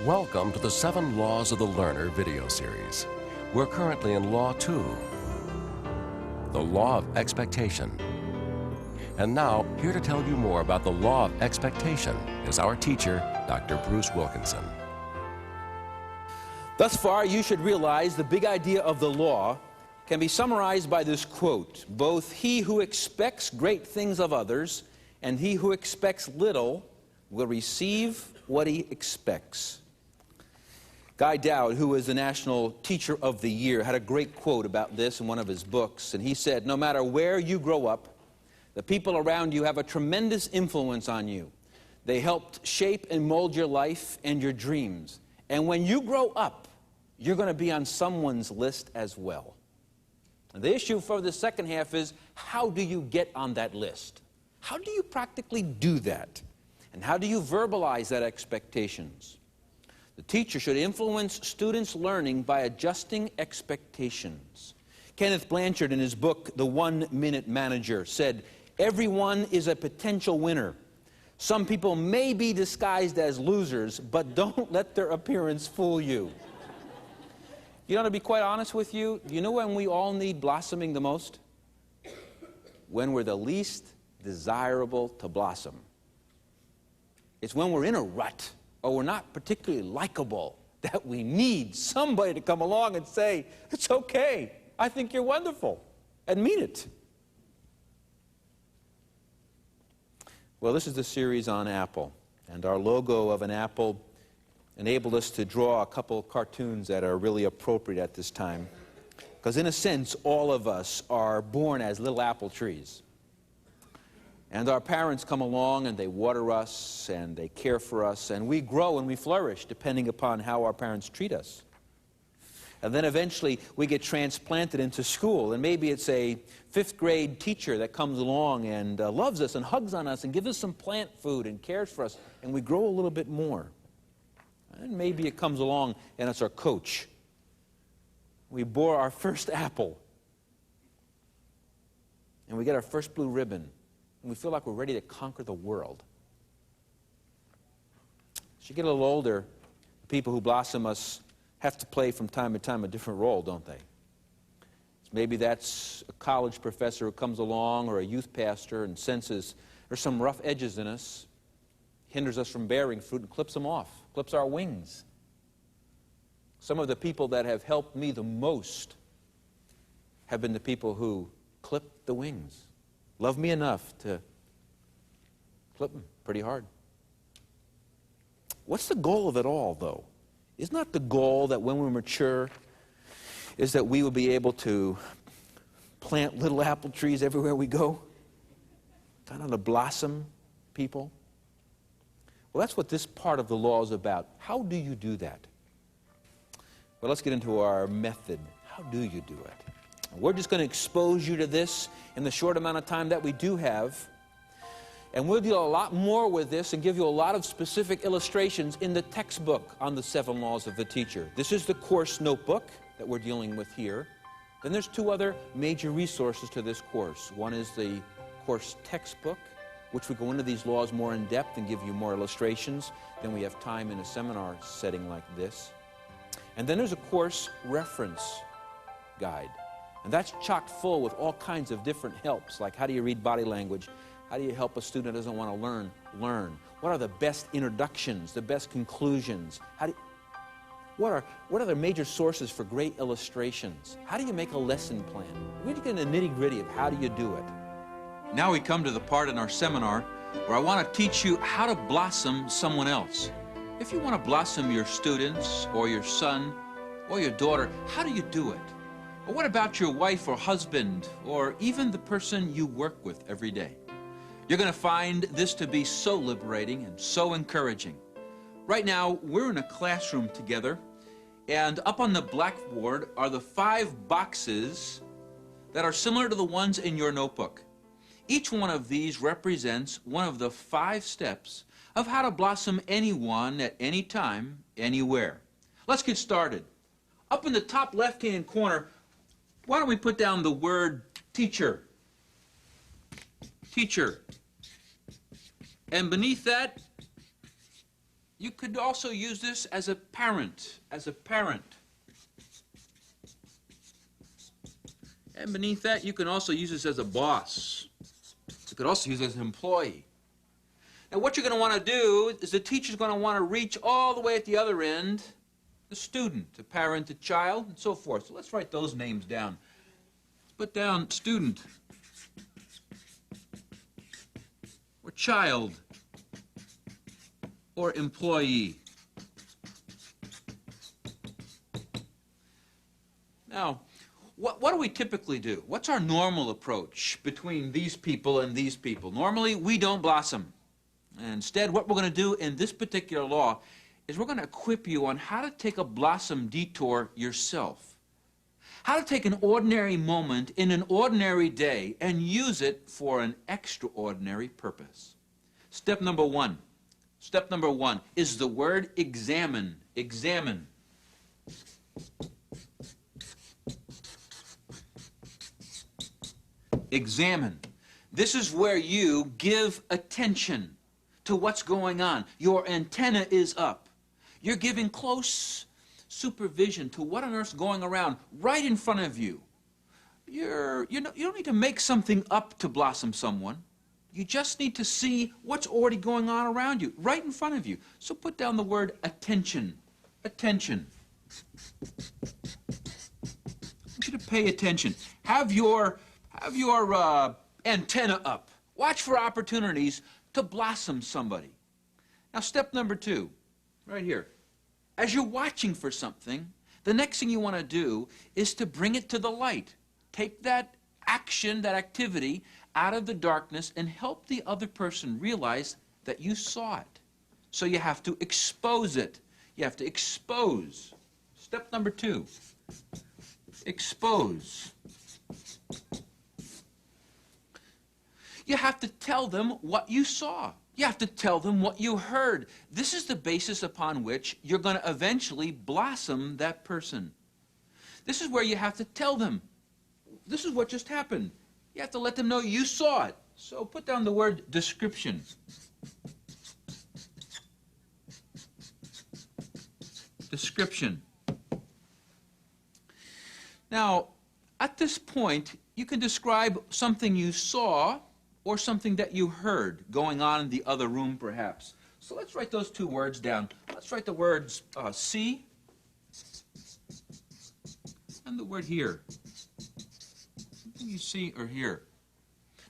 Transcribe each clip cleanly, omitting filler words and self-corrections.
Welcome to the 7 Laws of the Learner video series. We're currently in Law 2, the Law of Expectation. And now, here to tell you more about the Law of Expectation is our teacher, Dr. Bruce Wilkinson. Thus far, you should realize the big idea of the law can be summarized by this quote: both he who expects great things of others and he who expects little will receive what he expects. Guy Dowd, who is the National Teacher of the Year, had a great quote about this in one of his books, and he said, "No matter where you grow up, the people around you have a tremendous influence on you. They helped shape and mold your life and your dreams. And when you grow up, you're going to be on someone's list as well." And the issue for the second half is, how do you get on that list? How do you practically do that? And how do you verbalize that expectations? The teacher should influence students' learning by adjusting expectations. Kenneth Blanchard, in his book, The 1 Minute Manager, said, "Everyone is a potential winner. Some people may be disguised as losers, but don't let their appearance fool you." You know, to be quite honest with you, do you know when we all need blossoming the most? When we're the least desirable to blossom. It's when we're in a rut, or we're not particularly likable, that we need somebody to come along and say, "It's okay, I think you're wonderful," and mean it. Well, this is the series on Apple, and our logo of an apple enabled us to draw a couple of cartoons that are really appropriate at this time. Because in a sense, all of us are born as little apple trees. And our parents come along and they water us and they care for us, and we grow and we flourish depending upon how our parents treat us. And then eventually we get transplanted into school, and maybe it's a 5th grade teacher that comes along and loves us and hugs on us and gives us some plant food and cares for us, and we grow a little bit more. And maybe it comes along and it's our coach. We bore our first apple, and we get our first blue ribbon, and we feel like we're ready to conquer the world. As you get a little older, the people who blossom us have to play from time to time a different role, don't they? Maybe that's a college professor who comes along, or a youth pastor, and senses there's some rough edges in us, hinders us from bearing fruit, and clips them off, clips our wings. Some of the people that have helped me the most have been the people who clip the wings. Love me enough to clip them pretty hard. What's the goal of it all, though? Isn't that the goal that when we mature is that we will be able to plant little apple trees everywhere we go? Kind of to blossom people? Well, that's what this part of the law is about. How do you do that? Well, let's get into our method. How do you do it? We're just going to expose you to this in the short amount of time that we do have. And we'll deal a lot more with this and give you a lot of specific illustrations in the textbook on the 7 Laws of the Teacher. This is the course notebook that we're dealing with here. Then there's 2 other major resources to this course. One is the course textbook, which we go into these laws more in depth and give you more illustrations than we have time in a seminar setting like this. And then there's a course reference guide. And that's chock full with all kinds of different helps, like how do you read body language? How do you help a student who doesn't want to learn? What are the best introductions, the best conclusions? What are the major sources for great illustrations? How do you make a lesson plan? We're going to get into the nitty-gritty of how do you do it. Now we come to the part in our seminar where I want to teach you how to blossom someone else. If you want to blossom your students or your son or your daughter, how do you do it? Or what about your wife or husband or even the person you work with every day? You're going to find this to be so liberating and so encouraging. Right now, we're in a classroom together, and up on the blackboard are the 5 boxes that are similar to the ones in your notebook. Each one of these represents one of the 5 steps of how to blossom anyone at any time, anywhere. Let's get started. Up in the top left-hand corner, why don't we put down the word teacher? Teacher. And beneath that, You could also use this as a parent, And beneath that, you can also use this as a boss. You could also use it as an employee. Now, what you're going to want to do is the teacher's going to want to reach all the way at the other end, the student, the parent, the child, and so forth. So let's write those names down. Let's put down student, or child, or employee. Now, what do we typically do? What's our normal approach between these people and these people? Normally, we don't blossom. Instead, what we're going to do in this particular law is we're going to equip you on how to take a blossom detour yourself. How to take an ordinary moment in an ordinary day and use it for an extraordinary purpose. Step number one is the word examine. Examine. Examine. This is where you give attention to what's going on. Your antenna is up. You're giving close supervision to what on earth's going around right in front of you. You don't need to make something up to blossom someone. You just need to see what's already going on around you, right in front of you. So put down the word attention. Attention. I want you to pay attention. Have your antenna up. Watch for opportunities to blossom somebody. Now, step number 2, right here. As you're watching for something, the next thing you want to do is to bring it to the light. Take that action, that activity, out of the darkness and help the other person realize that you saw it. So you have to expose it. You have to expose. Step number 2, expose. You have to tell them what you saw. You have to tell them what you heard. This is the basis upon which you're going to eventually blossom that person. This is where you have to tell them, this is what just happened. You have to let them know you saw it. So put down the word description. Description. Now, at this point, you can describe something you saw or something that you heard going on in the other room, perhaps. So let's write those 2 words down. Let's write the words see and the word hear. Something you see or hear.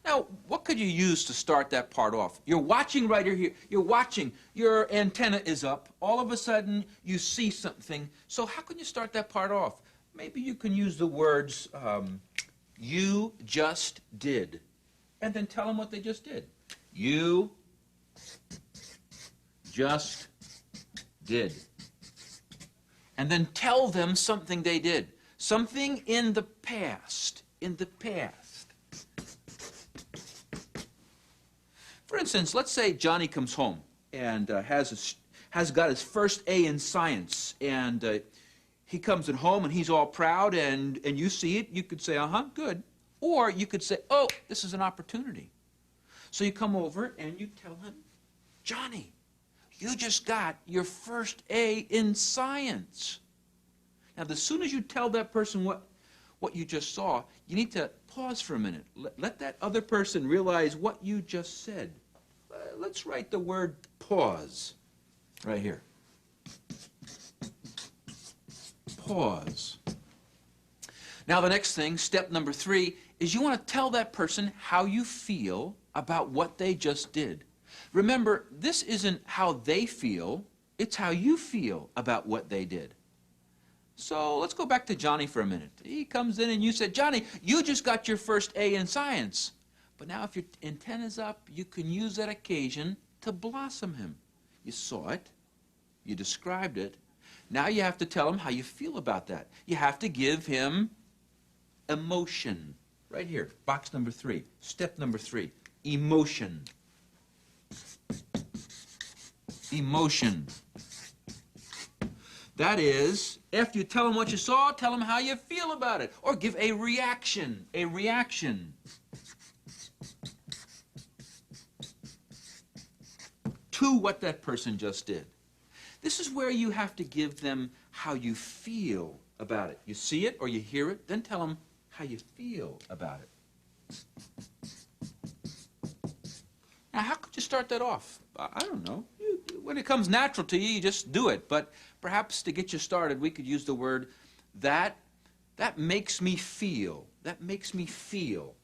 Now, what could you use to start that part off? You're watching right here. You're watching. Your antenna is up. All of a sudden, you see something. So how can you start that part off? Maybe you can use the words, you just did. And then tell them what they just did. You just did. And then tell them something they did. Something in the past. In the past. For instance, let's say Johnny comes home and has got his first A in science. And he comes at home and he's all proud and you see it. You could say, good. Or you could say, oh, this is an opportunity. So you come over and you tell him, Johnny, you just got your first A in science. Now, as soon as you tell that person what you just saw, you need to pause for a minute. Let that other person realize what you just said. Let's write the word pause right here. Pause. Now, the next thing, step number 3, is you want to tell that person how you feel about what they just did. Remember, this isn't how they feel, it's how you feel about what they did. So let's go back to Johnny for a minute. He comes in and you said, Johnny, you just got your first A in science. But now if your antenna's up, you can use that occasion to blossom him. You saw it, you described it. Now you have to tell him how you feel about that. You have to give him emotion. Right here, box number 3, step number 3, emotion. Emotion. That is, after you tell him what you saw, tell him how you feel about it. Or give a reaction. A reaction. To what that person just did. This is where you have to give them how you feel about it. You see it or you hear it, then tell them how you feel about it. Now, how could you start that off? I don't know. When it comes natural to you, you just do it. But perhaps to get you started, we could use the word that makes me feel. That makes me feel.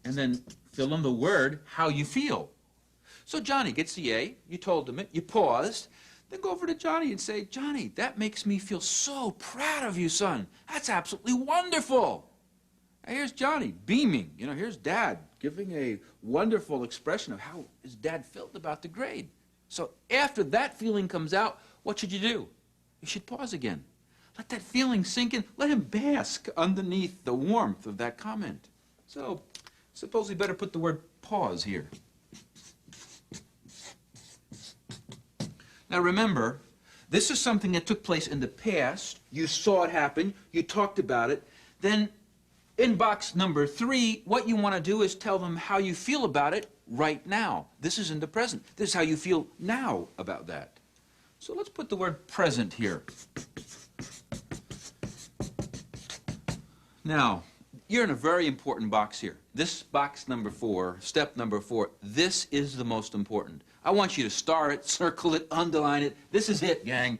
And then fill in the word how you feel. So Johnny gets the A, you told him it, you paused, then go over to Johnny and say, Johnny, that makes me feel so proud of you, son. That's absolutely wonderful. Now here's Johnny beaming. You know, here's Dad giving a wonderful expression of how his dad felt about the grade. So after that feeling comes out, what should you do? You should pause again. Let that feeling sink in. Let him bask underneath the warmth of that comment. So suppose we better put the word pause here. Now remember, this is something that took place in the past. You saw it happen. You talked about it. Then in box number 3, what you want to do is tell them how you feel about it right now. This is in the present. This is how you feel now about that. So let's put the word present here. Now, you're in a very important box here. This box number 4, step number 4, this is the most important. I want you to star it, circle it, underline it. This is it, gang.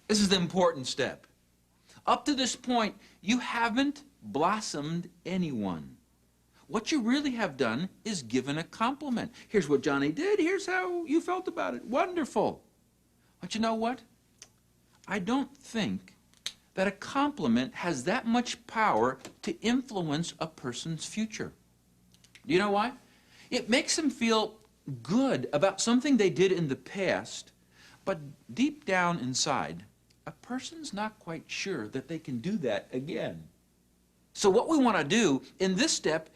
This is the important step. Up to this point, you haven't blossomed anyone. What you really have done is given a compliment. Here's what Johnny did. Here's how you felt about it. Wonderful. But you know what? I don't think that a compliment has that much power to influence a person's future. Do you know why? It makes them feel good about something they did in the past, but deep down inside, a person's not quite sure that they can do that again. So what we want to do in this step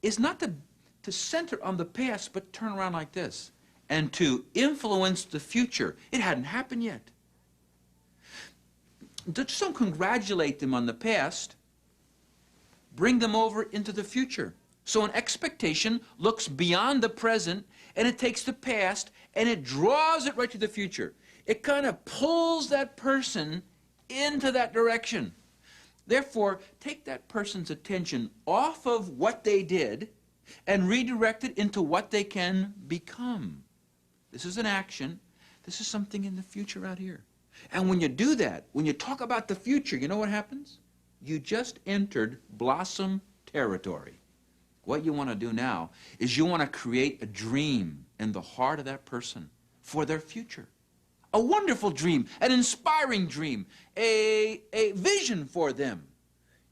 is not to center on the past, but turn around like this, and to influence the future. It hadn't happened yet. Just don't congratulate them on the past. Bring them over into the future. So an expectation looks beyond the present, and it takes the past, and it draws it right to the future. It kind of pulls that person into that direction. Therefore, take that person's attention off of what they did and redirect it into what they can become. This is an action. This is something in the future out here. And when you do that, when you talk about the future, you know what happens? You just entered blossom territory. What you want to do now is you want to create a dream in the heart of that person for their future. A wonderful dream, an inspiring dream, a vision for them.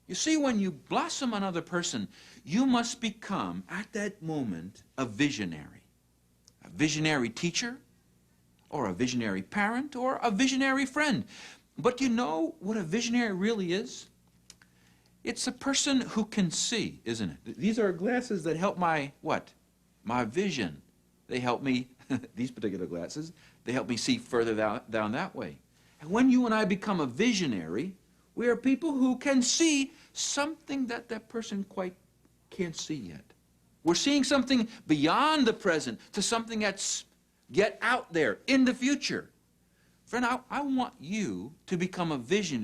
You see, when you blossom another person, you must become, at that moment, a visionary. A visionary teacher, or a visionary parent, or a visionary friend. But you know what a visionary really is? It's a person who can see, isn't it? These are glasses that help my, what? My vision. They help me, these particular glasses, they help me see further down that way. And when you and I become a visionary, we are people who can see something that that person quite can't see yet. We're seeing something beyond the present to something that's get out there in the future. Friend, I want you to become a visionary.